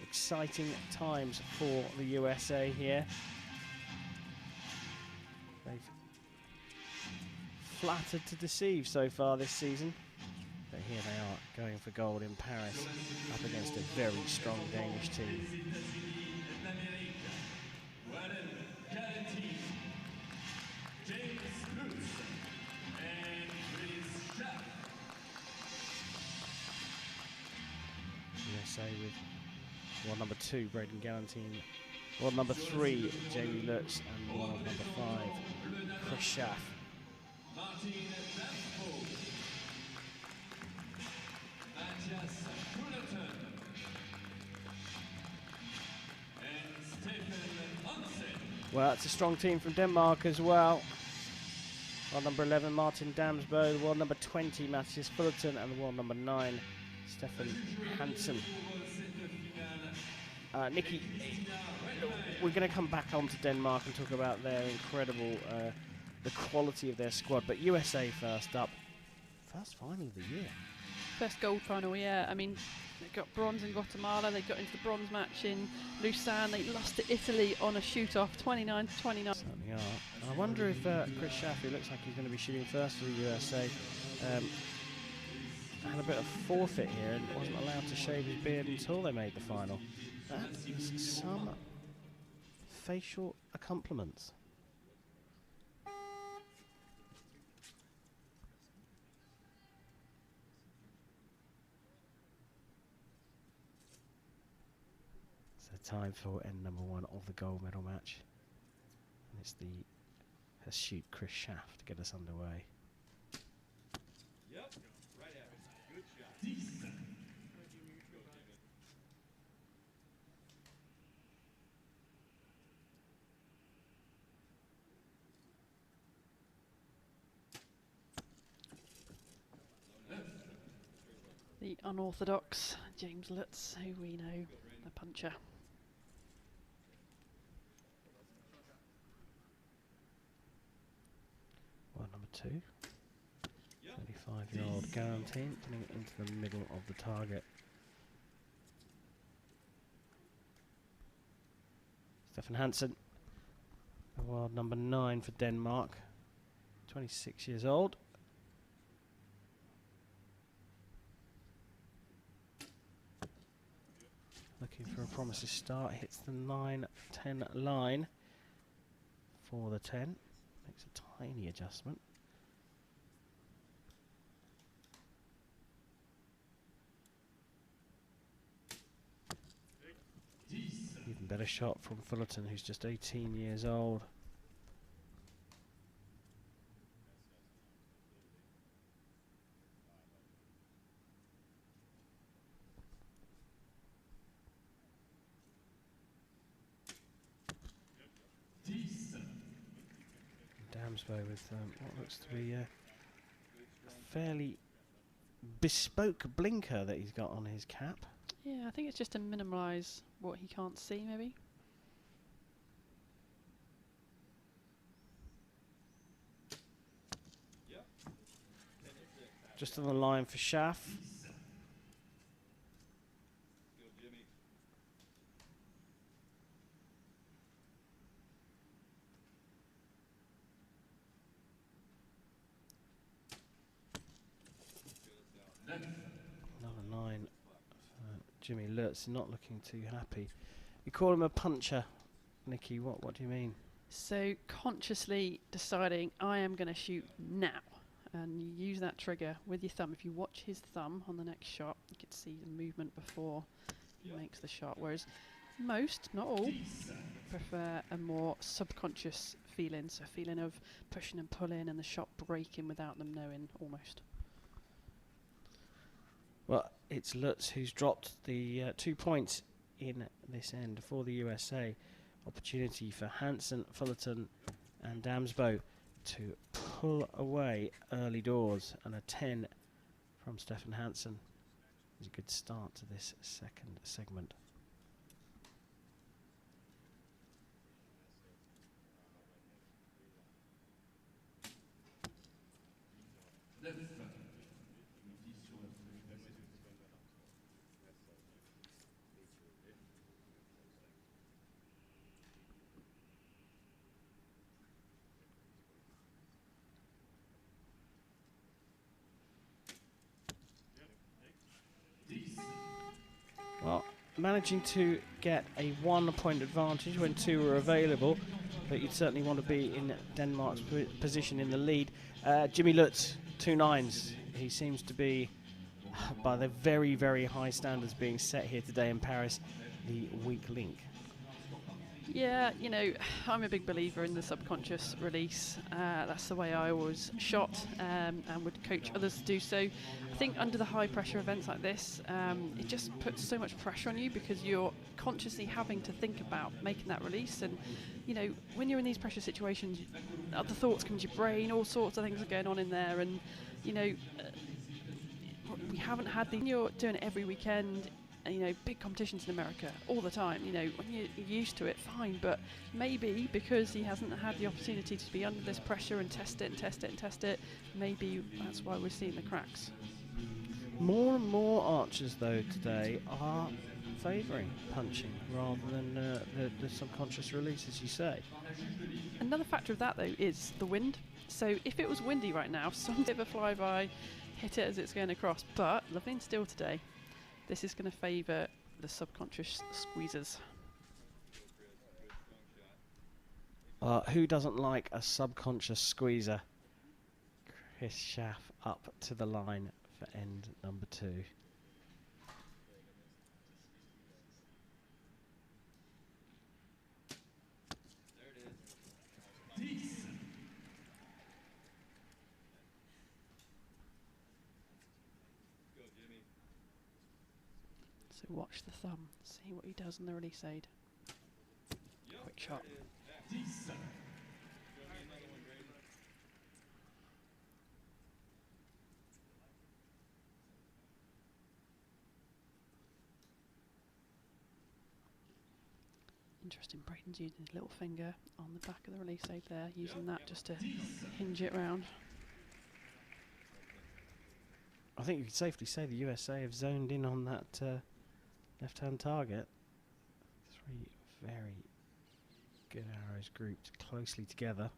exciting times for the USA here. They've flattered to deceive so far this season. But here they are, going for gold in Paris, up against a very strong Danish team. USA with world number 2, Braden Galantine, world number 3, Jamie Lutz, and world number 5, Chris Schaff. Well, it's a strong team from Denmark as well. World number 11, Martin Damsbo, world number 20, Matthias Fullerton, and world number 9, Stefan Hansen. Nikki, we're going to come back onto Denmark and talk about their incredible, the quality of their squad, but USA first up. First final of the year. First gold final, yeah. I mean, they got bronze in Guatemala, they got into the bronze match in Lausanne, they lost to Italy on a shoot-off, 29-29. Certainly are. And I wonder if Chris Schaff, who looks like he's going to be shooting first for the USA, had a bit of forfeit here and wasn't allowed to shave his beard until they made the final. That is some facial accompaniments. So time for end number 1 of the gold medal match. And it's the astute Chris Schaff to get us underway. Yep, right at it. Good shot. The unorthodox James Lutz, who we know, the puncher. Well, number 2, 35-year-old Galantine, putting it into the middle of the target. Stefan Hansen, world number 9 for Denmark, 26 years old. Looking for a promising start, hits the 9-10 line for the 10. Makes a tiny adjustment. Even better shot from Fullerton, who's just 18 years old. Damsbo with what looks to be a fairly bespoke blinker that he's got on his cap. Yeah, I think it's just to minimise what he can't see, maybe. Just on the line for Schaff. Another 9 for Jimmy Lutz, not looking too happy. You call him a puncher, Nikki. What do you mean? So consciously deciding I am going to shoot now, and you use that trigger with your thumb. If you watch his thumb on the next shot, you can see the movement before he makes the shot. Whereas most, not all, prefer a more subconscious feeling, so a feeling of pushing and pulling and the shot breaking without them knowing, almost. Well, it's Lutz who's dropped the 2 points in this end for the USA. Opportunity for Hansen, Fullerton and Damsbo to pull away early doors, and a 10 from Stefan Hansen is a good start to this second segment. Well, managing to get a 1-point advantage when 2 were available, but you'd certainly want to be in Denmark's position in the lead. Jimmy Lutz, 2 9s. He seems to be, by the very, very high standards being set here today in Paris, the weak link. Yeah, you know, I'm a big believer in the subconscious release. That's the way I always shot and would coach others to do so. I think under the high pressure events like this, it just puts so much pressure on you because you're consciously having to think about making that release. And, you know, when you're in these pressure situations, other thoughts come to your brain, all sorts of things are going on in there. And, you know, we haven't had the... You're doing it every weekend. You know, big competitions in America all the time. You know, when you're used to it, fine. But maybe because he hasn't had the opportunity to be under this pressure and test it and test it and test it, maybe that's why we're seeing the cracks. More and more archers, though, today are favouring punching rather than the subconscious release, as you say. Another factor of that, though, is the wind. So if it was windy right now, some bit of a flyby, hit it as it's going across. But lovely and still today. This is going to favour the subconscious squeezers. Who doesn't like a subconscious squeezer? Chris Schaff up to the line for end number 2. So watch the thumb, see what he does on the release aid. Quick shot. Interesting, Braden's using his little finger on the back of the release aid there, using that just to hinge it round. I think you could safely say the USA have zoned in on that left-hand target. 3 very good arrows grouped closely together.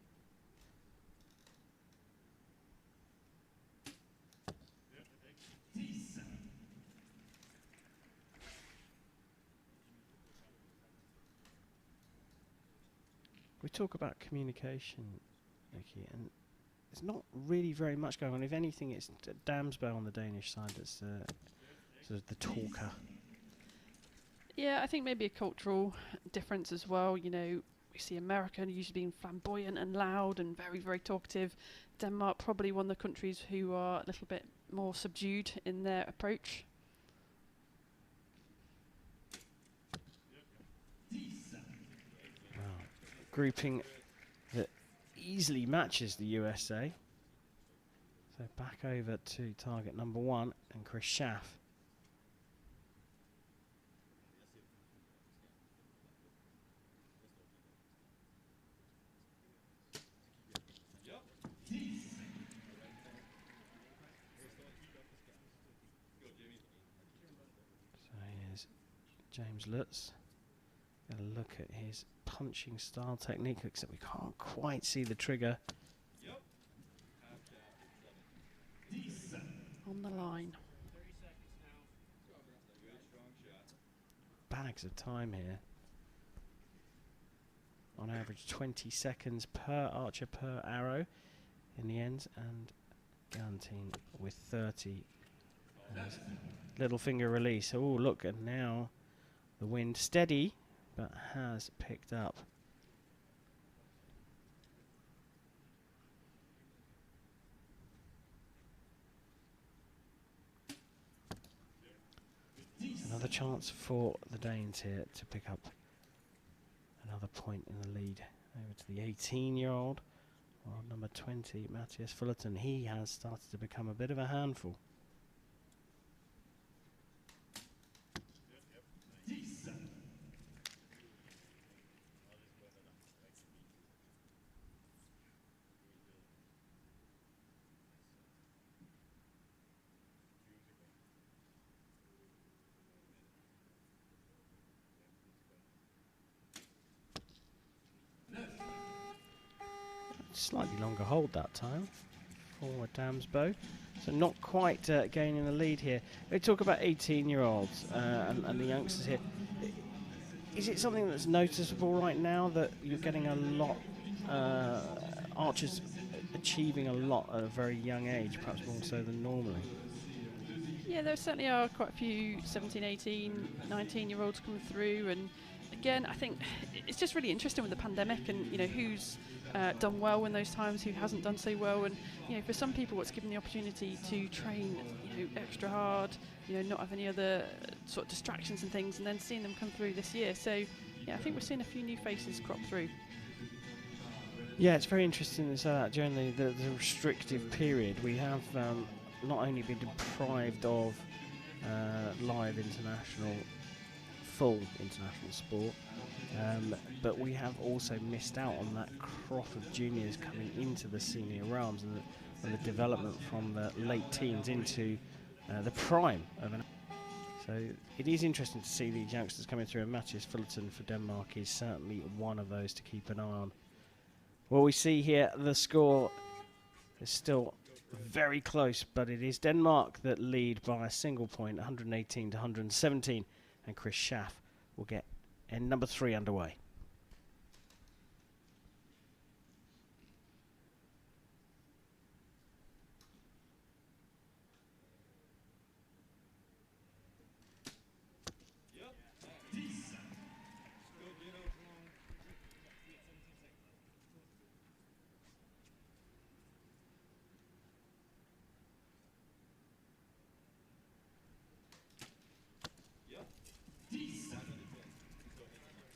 We talk about communication, Nicky, and there's not really very much going on. If anything, it's Damsbo on the Danish side that's sort of the talker. Yeah, I think maybe a cultural difference as well. You know, we see America usually being flamboyant and loud and very, very talkative. Denmark probably one of the countries who are a little bit more subdued in their approach. Wow. Grouping that easily matches the USA. So back over to target number 1 and Chris Schaff. James Lutz. Got a look at his punching style technique, except we can't quite see the trigger. On the line. Bags of time here. On average 20 seconds per archer per arrow in the ends, and Galantine with 30. Little finger release. Oh, look, and now the wind steady, but has picked up. Another chance for the Danes here to pick up another point in the lead. Over to the 18-year-old, world number 20, Matthias Fullerton. He has started to become a bit of a handful. Slightly longer hold that time for Damsbo. So not quite gaining the lead here. We talk about 18-year-olds and the youngsters here. Is it something that's noticeable right now that you're getting a lot, archers achieving a lot at a very young age, perhaps more so than normally? Yeah, there certainly are quite a few 17, 18, 19-year-olds coming through, and again, I think it's just really interesting with the pandemic and, you know, who's done well in those times, who hasn't done so well, and, you know, for some people what's given the opportunity to train, you know, extra hard, you know, not have any other sort of distractions and things, and then seeing them come through this year. So, yeah, I think we're seeing a few new faces crop through. Yeah, it's very interesting to say that during the restrictive period we have not only been deprived of live international, full international sport, but we have also missed out on that crop of juniors coming into the senior realms and the development from the late teens into the prime of an. So it is interesting to see these youngsters coming through, and Mathias Fullerton for Denmark is certainly one of those to keep an eye on. Well, we see here the score is still very close, but it is Denmark that lead by a single point, 118 to 117, and Chris Schaff will get end number 3 underway.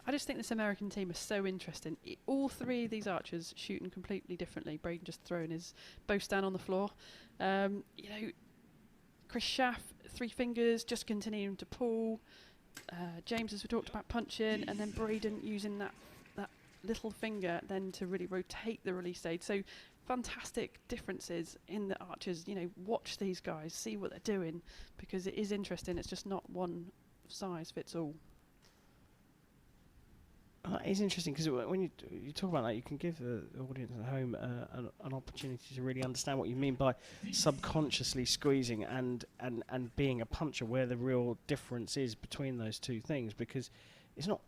I just think this American team is so interesting. All three of these archers shooting completely differently. Braden just throwing his bows down on the floor. You know, Chris Schaff, 3 fingers, just continuing to pull. James, as we talked about, punching, and then Braden using that little finger then to really rotate the release aid. So fantastic differences in the archers. You know, watch these guys, see what they're doing, because it is interesting. It's just not one size fits all. It's interesting because when you talk about that, you can give the audience at home an opportunity to really understand what you mean by subconsciously squeezing and being a puncher, where the real difference is between those two things, because it's not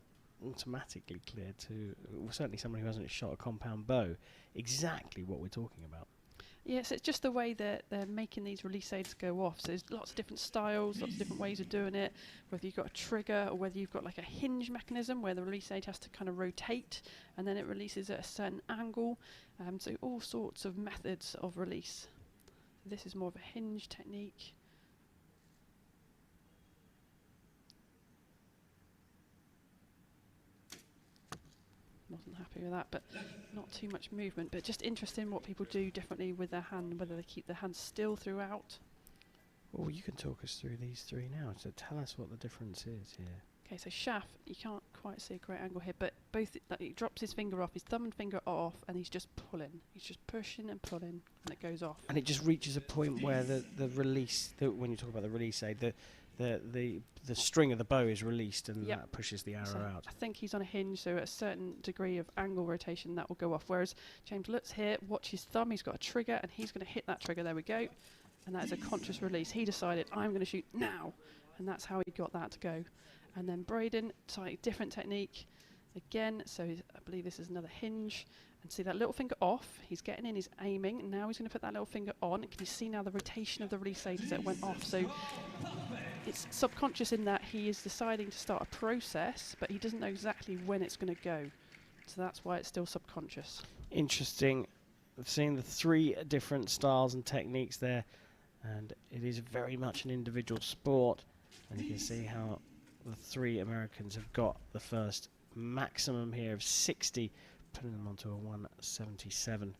automatically clear to certainly someone who hasn't shot a compound bow exactly what we're talking about. Yes, it's just the way that they're making these release aids go off. So there's lots of different styles, lots of different ways of doing it, whether you've got a trigger or whether you've got like a hinge mechanism where the release aid has to kind of rotate and then it releases at a certain angle. So all sorts of methods of release. This is more of a hinge technique. Wasn't happy with that, but not too much movement, but just interesting what people do differently with their hand, whether they keep their hand still throughout. Well, you can talk us through these 3 now, so tell us what the difference is here. Okay, so Schaff, you can't quite see a great angle here, but both he drops his finger off, his thumb and finger off, and he's just pulling. He's just pushing and pulling, and it goes off. And it just reaches a point where the release, when you talk about the release aid, the string of the bow is released, and that pushes the arrow out. I think he's on a hinge, so at a certain degree of angle rotation that will go off. Whereas James Lutz here, watch his thumb, he's got a trigger, and he's going to hit that trigger. There we go. And that is a conscious release. He decided, I'm going to shoot now. And that's how he got that to go. And then Braden, slightly different technique. Again, so I believe this is another hinge. And see that little finger off, he's getting in, he's aiming, and now he's going to put that little finger on. And can you see now the rotation of the release aid as it went off? So it's subconscious in that he is deciding to start a process, but he doesn't know exactly when it's going to go. So that's why it's still subconscious. Interesting. We've seen the 3 different styles and techniques there, and it is very much an individual sport. And you can see how the 3 Americans have got the first maximum here of 60, putting them onto a 177.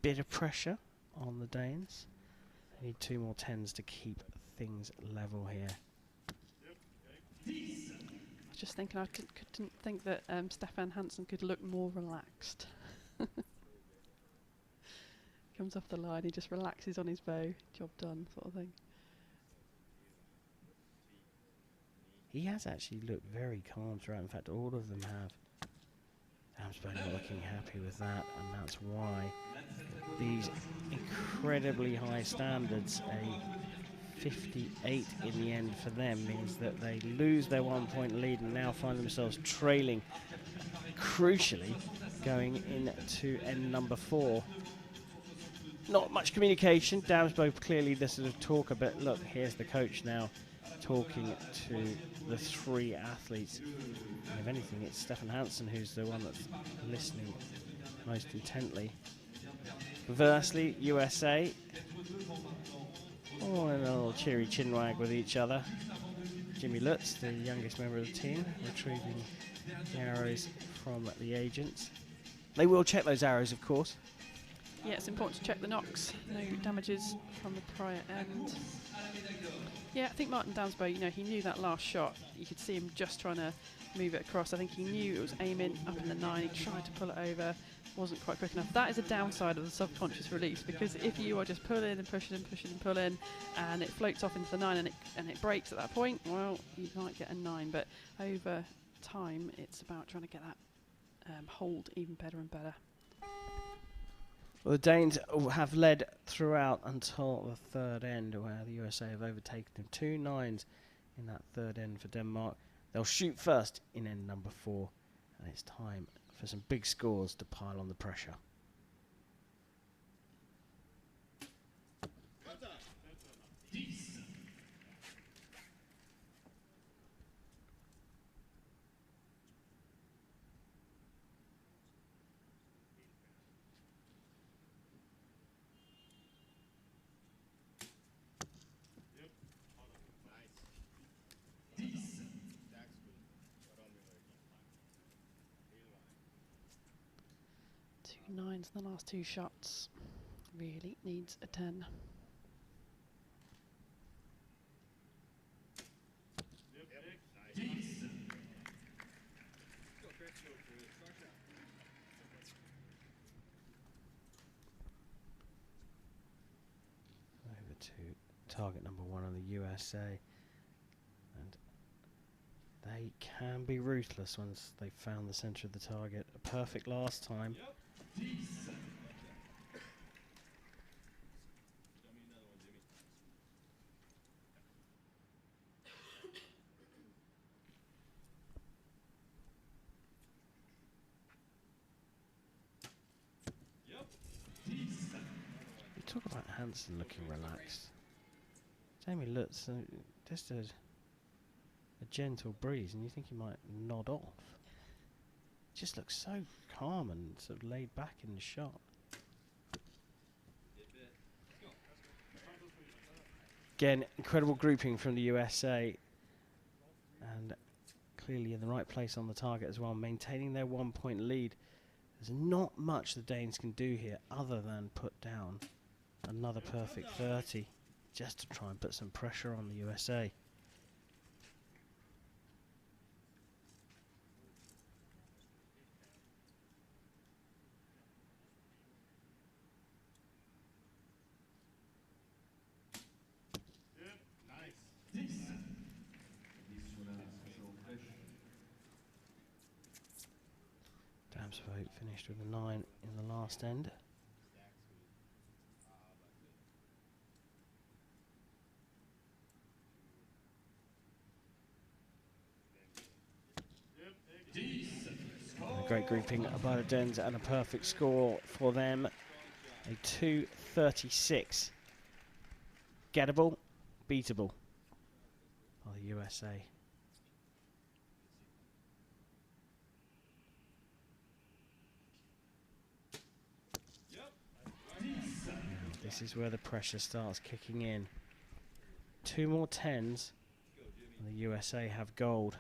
Bit of pressure on the Danes. They need 2 more 10s to keep things level here. I was just thinking, I couldn't think that Stefan Hansen could look more relaxed. Comes off the line, he just relaxes on his bow, job done, sort of thing. He has actually looked very calm throughout. In fact, all of them have. Damsbo not looking happy with that, and that's why these incredibly high standards, a 58 in the end for them means that they lose their 1 point lead and now find themselves trailing, crucially going into end number 4. Not much communication. Damsbo clearly the sort of talker, but look, here's the coach now talking to the 3 athletes. And if anything, it's Stefan Hansen who's the one that's listening most intently. Conversely, USA, all in a little cheery chinwag with each other. Jimmy Lutz, the youngest member of the team, retrieving the arrows from the agents. They will check those arrows, of course. Yeah, it's important to check the knocks. No damages from the prior end. Yeah, I think Martin Damsbo, you know, he knew that last shot. You could see him just trying to move it across. I think he knew it was aiming up in the 9. He tried to pull it over. Wasn't quite quick enough. That is a downside of the subconscious release, because if you are just pulling and pushing and pushing and pulling and it floats off into the 9 and it breaks at that point, well, you might get a 9. But over time, it's about trying to get that hold even better and better. Well, the Danes have led throughout until the 3rd end, where the USA have overtaken them. 2 9s in that 3rd end for Denmark. They'll shoot first in end number 4, and it's time for some big scores to pile on the pressure. Two 9s in the last 2 shots. Really needs a 10. Over to target number 1 on the USA, and they can be ruthless once they've found the centre of the target. A perfect last time. You talk about Hansen looking relaxed. Jamie Lutz, just a gentle breeze, and you think he might nod off. Just looks so calm and sort of laid back in the shot. Again, incredible grouping from the USA, and clearly in the right place on the target as well, maintaining their 1 point lead. There's not much the Danes can do here other than put down another perfect 30 just to try and put some pressure on the USA. Damsbo finished with a 9 in the last end. A great grouping by the Danes and a perfect score for them. A 2:36. Gettable, beatable by the USA. This is where the pressure starts kicking in. 2 more 10s and the USA have gold.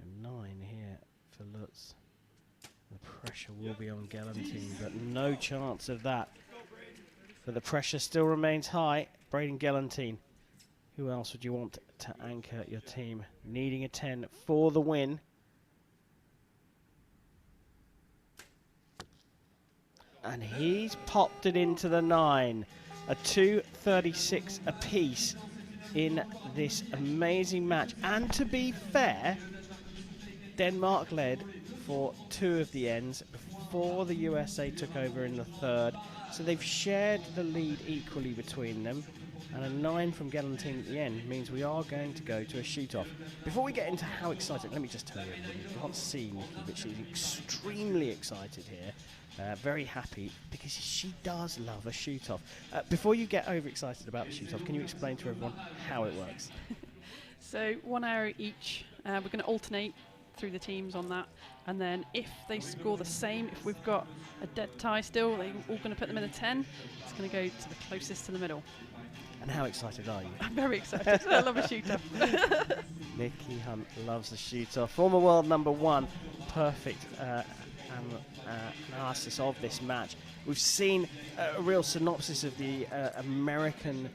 And 9 here for Lutz. The pressure will be on Galantine, but no chance of that. But the pressure still remains high. Braden Galantine. Who else would you want to anchor your team? Needing a 10 for the win. And he's popped it into the 9. A 2:36 apiece in this amazing match. And to be fair, Denmark led for 2 of the ends before the USA took over in the 3rd. So they've shared the lead equally between them. And a 9 from Galantine at the end means we are going to go to a shoot-off. Before we get into how excited, let me just tell you, you can't see Nikki, but she's extremely excited here. Very happy because she does love a shoot-off. Before you get overexcited about the shoot-off, can you explain to everyone how it works? So 1 arrow each. We're going to alternate through the teams on that. And then if they score the same, if we've got a dead tie still, they're all going to put them in a 10. It's going to go to the closest to the middle. And how excited are you? I'm very excited. I love a shoot-off. Nikki Hunt loves the shoot-off. Former world number 1. Perfect analysis of this match. We've seen a real synopsis of the American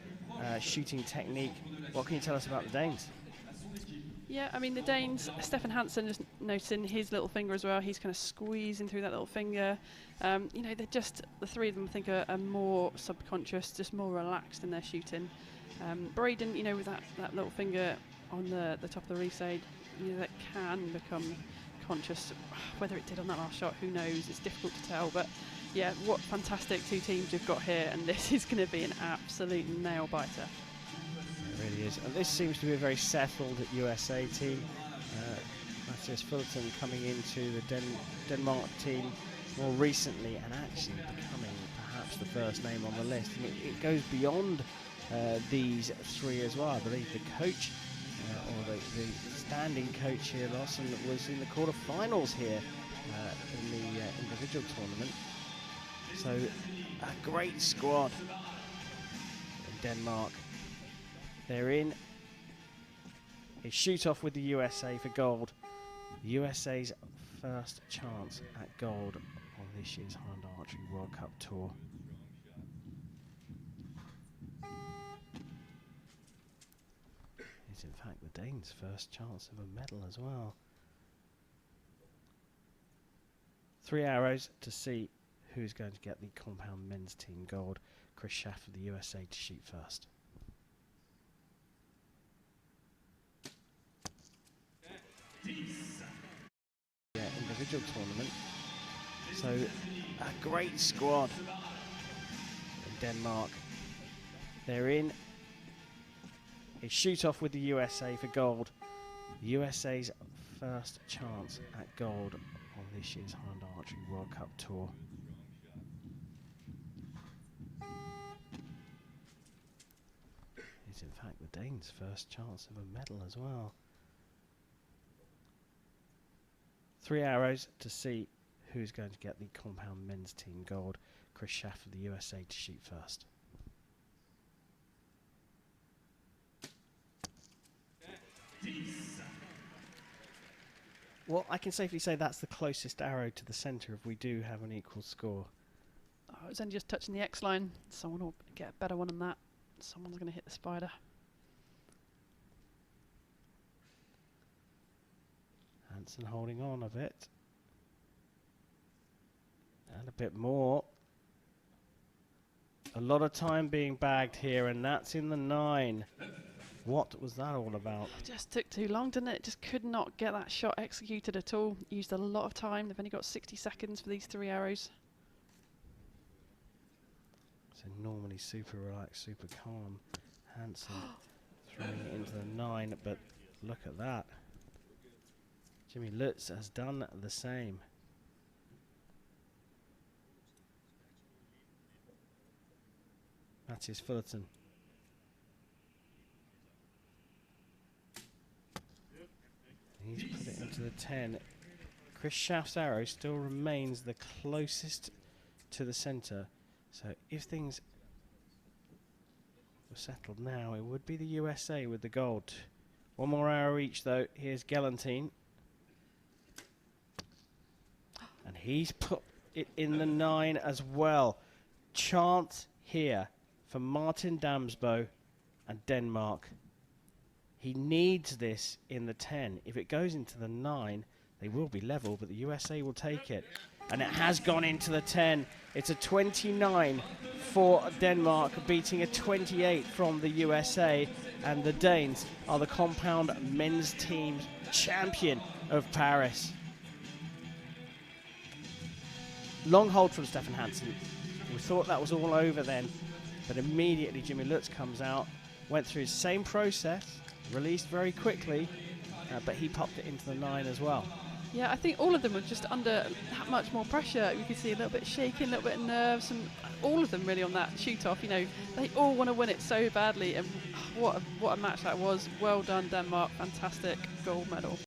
shooting technique. What can you tell us about the Danes? Yeah, I mean, the Danes, Stefan Hansen, just noticing his little finger as well. He's kind of squeezing through that little finger. You know, they're just, the 3 of them, I think, are more subconscious, just more relaxed in their shooting. Braden, you know, with that little finger on the top of the resade, you know, that can become conscious. Whether it did on that last shot, who knows? It's difficult to tell. But yeah, what fantastic 2 teams we've got here, and this is going to be an absolute nail-biter. It really is. And this seems to be a very settled USA team. Matthias Fullerton coming into the Denmark team more recently and actually becoming perhaps the first name on the list. And it goes beyond these 3 as well. I believe the coach, or the standing coach here, Lawson, was in the quarterfinals here in the individual tournament. So a great squad in Denmark. They're in a shoot-off with the USA for gold. The USA's first chance at gold on this year's Hyundai Archery World Cup Tour. It's in fact the Danes' first chance of a medal as well. 3 arrows to see who's going to get the compound men's team gold. Chris Schaff of the USA to shoot first. Yeah, individual tournament. So a great squad in Denmark. They're in a shoot-off with the USA for gold. The USA's first chance at gold on this year's Hyundai Archery World Cup Tour. It's in fact the Danes' first chance of a medal as well. 3 arrows to see who's going to get the compound men's team gold. Chris Schaff of the USA to shoot first. Well, I can safely say that's the closest arrow to the centre if we do have an equal score. Oh, it was only just touching the X line. Someone will get a better one than that. Someone's going to hit the spider. Hansen holding on a bit. And a bit more. A lot of time being bagged here, and that's in the 9. What was that all about? It just took too long, didn't it? Just could not get that shot executed at all. Used a lot of time. They've only got 60 seconds for these 3 arrows. So normally super relaxed, super calm. Hansen throwing it into the 9, but look at that. Jimmy Lutz has done the same. Matthias Fullerton. He's put it into the 10. Chris Schaff's arrow still remains the closest to the centre. So if things were settled now, it would be the USA with the gold. 1 more arrow each though. Here's Galantine. And he's put it in the 9 as well. Chance here for Martin Damsbo and Denmark. He needs this in the 10. If it goes into the 9, they will be level, but the USA will take it. And it has gone into the 10. It's a 29 for Denmark, beating a 28 from the USA. And the Danes are the compound men's team champion of Paris. Long hold from Stefan Hansen. We thought that was all over then, but immediately Jimmy Lutz comes out, went through his same process, released very quickly, but he popped it into the 9 as well. Yeah, I think all of them were just under that much more pressure. You could see a little bit of shaking, a little bit of nerves, and all of them really on that shoot-off. You know, they all want to win it so badly, and what a match that was. Well done, Denmark. Fantastic gold medal.